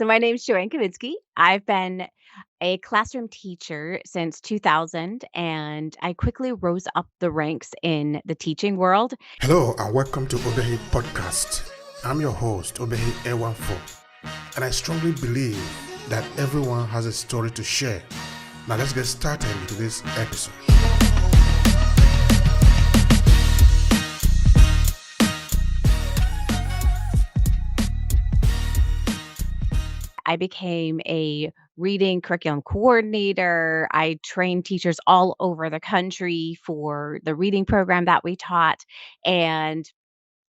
So my name's Joanne Kaminski. I've been a classroom teacher since 2000, and I quickly rose up the ranks in the teaching world. Hello and welcome to Obehi Podcast. I'm your host, Obehi A14, and I strongly believe that everyone has a story to share. Now let's get started into this episode. I became a reading curriculum coordinator. I trained teachers all over the country for the reading program that we taught. And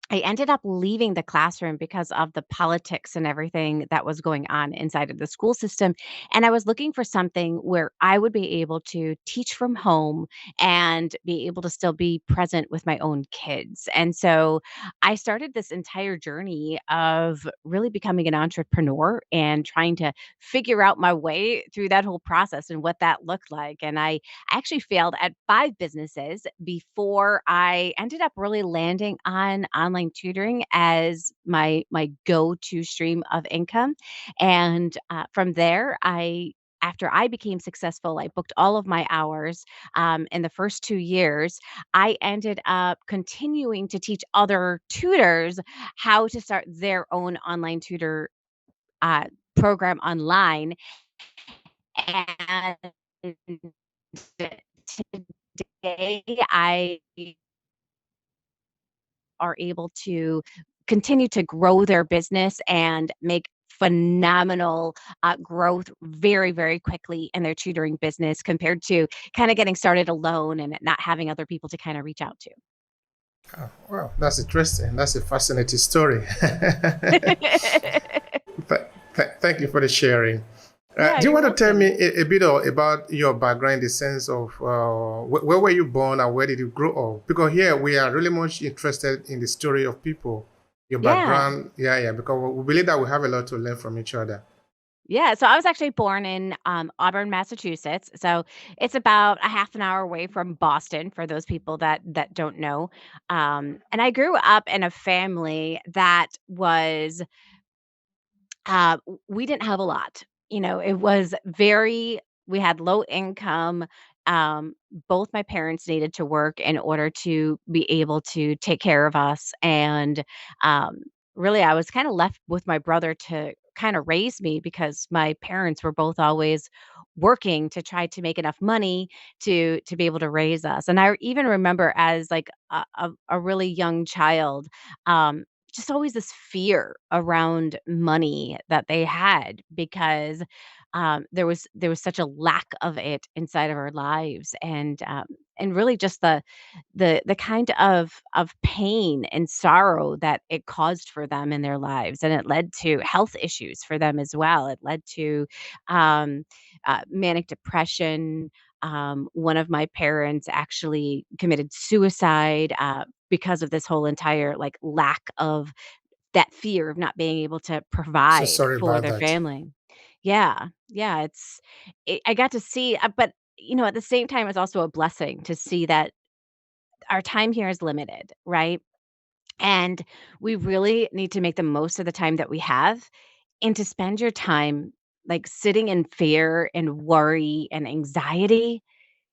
I ended up leaving the classroom because of the politics and everything that was going on inside of the school system. And I was looking for something where I would be able to teach from home and be able to still be present with my own kids. And so I started this entire journey of really becoming an entrepreneur and trying to figure out my way through that whole process and what that looked like. And I actually failed at 5 businesses before I ended up really landing on online tutoring as my go-to stream of income, and, from there, after I became successful, I booked all of my hours, in the first 2 years. I ended up continuing to teach other tutors how to start their own online tutor, uh, program online, and today I are able to continue to grow their business and make phenomenal growth very, very quickly in their tutoring business compared to kind of getting started alone and not having other people to kind of reach out to. Oh, wow, that's interesting. That's a fascinating story. Thank you for the sharing. Yeah, Do you you're want to tell welcome. me a bit about your background in the sense of where were you born and where did you grow up? Because here we are really much interested in the story of people, your Yeah. background. Yeah, because we believe that we have a lot to learn from each other. Yeah, so I was actually born in Auburn, Massachusetts. So it's about a half an hour away from Boston for those people that don't know. And I grew up in a family that was we didn't have a lot. It was very we had low income. Um, Both my parents needed to work in order to be able to take care of us. And um, really, I was kind of left with my brother to kind of raise me because my parents were both always working to try to make enough money to be able to raise us. And I even remember as like a really young child, um, just always this fear around money that they had because there was such a lack of it inside of our lives, and really just the kind of pain and sorrow that it caused for them in their lives, and it led to health issues for them as well. It led to um, manic depression. One of my parents actually committed suicide because of this whole entire like lack of that fear of not being able to So provide sorry for about their that. family. Yeah, yeah, I got to see, but at the same time, it's also a blessing to see that our time here is limited, right? And we really need to make the most of the time that we have, and to spend your time like sitting in fear and worry and anxiety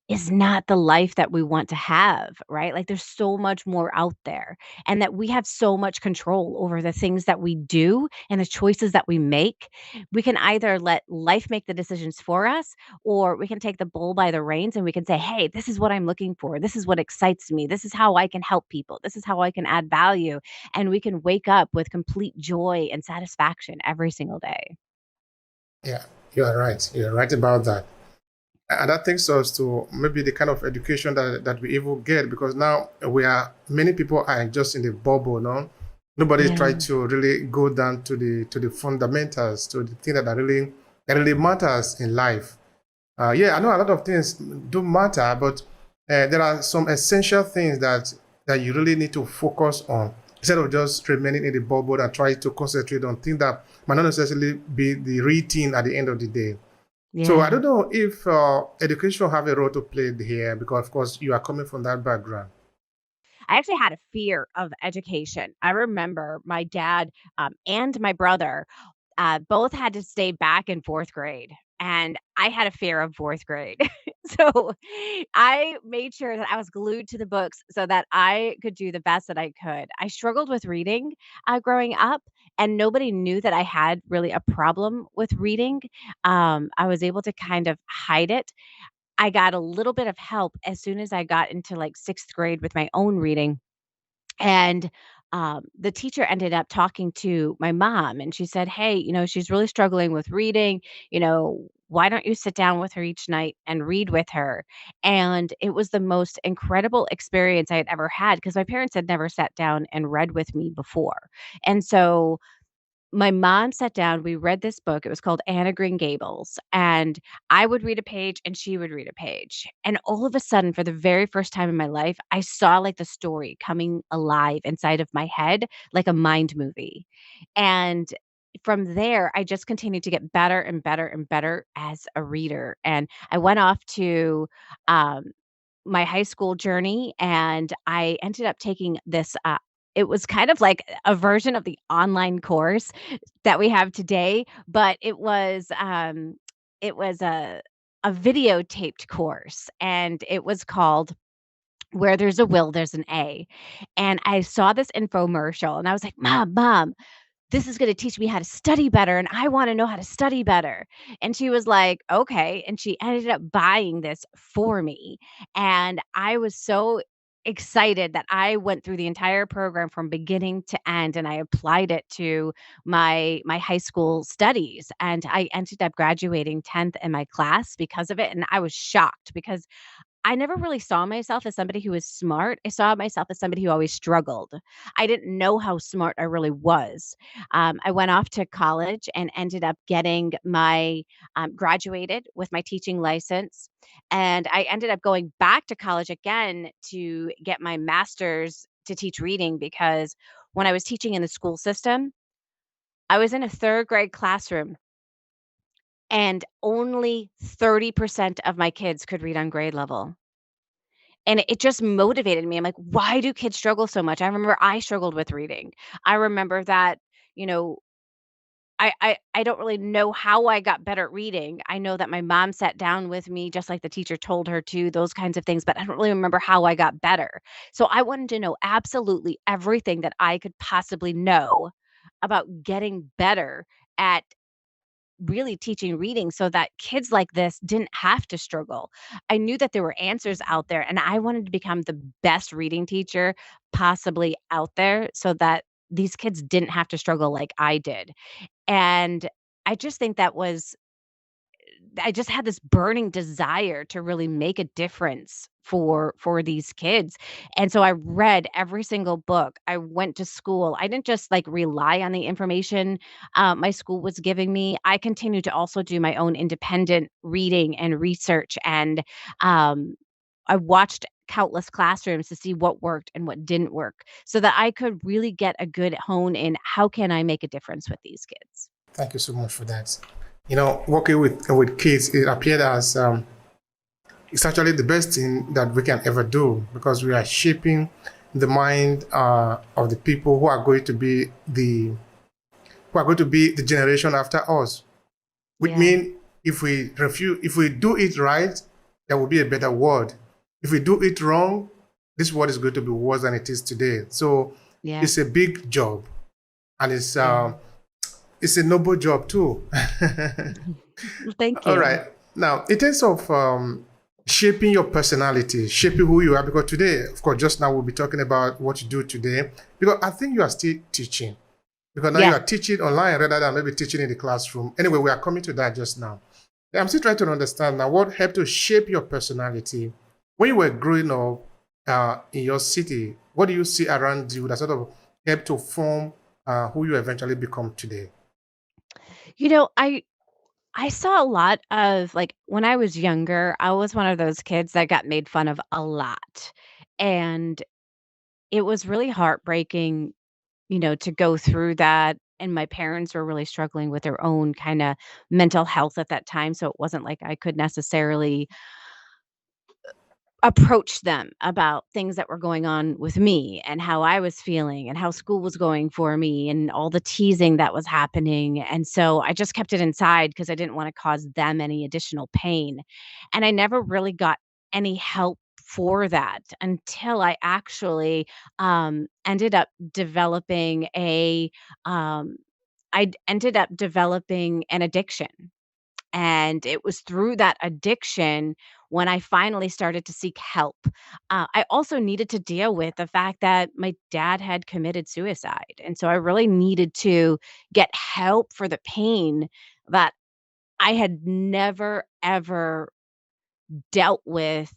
is not the life that we want to have, right? Like there's so much more out there, and that we have so much control over the things that we do and the choices that we make. We can either let life make the decisions for us, or we can take the bull by the reins and we can say, "Hey, this is what I'm looking for. This is what excites me. This is how I can help people. This is how I can add value." And we can wake up with complete joy and satisfaction every single day. Yeah, you are right. You're right about that. And that takes us to maybe the kind of education that we even get, because now many people are just in the bubble, no? Nobody try Yeah. to really go down to the fundamentals, to the thing that really matters in life. Yeah, I know a lot of things do matter, but there are some essential things that you really need to focus on instead of just remaining in the bubble and try to concentrate on things that might not necessarily be the real thing at the end of the day. So I Yeah. don't know if education have a role to play here, because of course you are coming from that background. I actually had a fear of education. I remember my dad and my brother. both had to stay back in 4th grade, and I had a fear of 4th grade. So, I made sure that I was glued to the books so that I could do the best that I could. I struggled with reading, growing up, and nobody knew that I had really a problem with reading. I was able to kind of hide it. I got a little bit of help as soon as I got into, like, 6th grade with my own reading. And, the teacher ended up talking to my mom, and she said, "Hey, she's really struggling with reading, why don't you sit down with her each night and read with her?" And it was the most incredible experience I had ever had because my parents had never sat down and read with me before. And so my mom sat down, we read this book, it was called Anne of Green Gables, and I would read a page and she would read a page, and all of a sudden, for the very first time in my life, I saw, like, the story coming alive inside of my head like a mind movie, and from there, I just continued to get better and better and better as a reader, and I went off to, um, my high school journey, and I ended up taking this, it was kind of like a version of the online course that we have today, but it was a videotaped course, and it was called "Where There's a Will, There's an A." And I saw this infomercial, and I was like, "Mom, this is gonna teach me how to study better, and I wanna know how to study better." And she was like, "Okay," and she ended up buying this for me, and I was so excited that I went through the entire program from beginning to end, and I applied it to my high school studies, and I ended up graduating 10th in my class because of it, and I was shocked because I never really saw myself as somebody who was smart. I saw myself as somebody who always struggled. I didn't know how smart I really was. I went off to college and ended up getting my graduated with my teaching license. And I ended up going back to college again to get my master's to teach reading because when I was teaching in the school system, I was in a third grade classroom and only 30% of my kids could read on grade level. And it just motivated me. I'm like, "Why do kids struggle so much?" I remember I struggled with reading. I remember that, you know, I don't really know how I got better at reading. I know that my mom sat down with me just like the teacher told her to, those kinds of things, but I don't really remember how I got better. So I wanted to know absolutely everything that I could possibly know about getting better at really teaching reading so that kids like this didn't have to struggle. I knew that there were answers out there, and I wanted to become the best reading teacher possibly out there so that these kids didn't have to struggle like I did. And I just think that was I just had this burning desire to really make a difference for these kids. And so I read every single book. I went to school. I didn't just like rely on the information my school was giving me. I continued to also do my own independent reading and research. And I watched countless classrooms to see what worked and what didn't work so that I could really get a good hone in how can I make a difference with these kids. Thank you so much for that. Working with kids, it appeared as it's actually the best thing that we can ever do because we are shaping the mind of the people who are going to be the generation after us. Which Yeah. mean if we do it right, there will be a better world. If we do it wrong, this world is going to be worse than it is today. So Yeah. it's a big job, and Yeah. it's a noble job too. Well, thank All you. right. Now, in terms of shaping your personality, shaping who you are, because today, of course, just now we'll be talking about what you do today, because I think you are still teaching, because now you Yes. are teaching online rather than maybe teaching in the classroom. Anyway, we are coming to that just now. I'm still trying to understand now what helped to shape your personality when you were growing up in your city. What do you see around you that sort of helped to form who you eventually become today? You know, I saw a lot of like when I was younger, I was one of those kids that got made fun of a lot. And it was really heartbreaking, to go through that. And my parents were really struggling with their own kind of mental health at that time. So it wasn't like I could necessarily approach them about things that were going on with me and how I was feeling and how school was going for me and all the teasing that was happening. And so I just kept it inside because I didn't want to cause them any additional pain. And I never really got any help for that until I actually ended up developing um, ended up developing an addiction, and it was through that addiction when I finally started to seek help. I also needed to deal with the fact that my dad had committed suicide. And so I really needed to get help for the pain that I had never, ever dealt with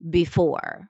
before.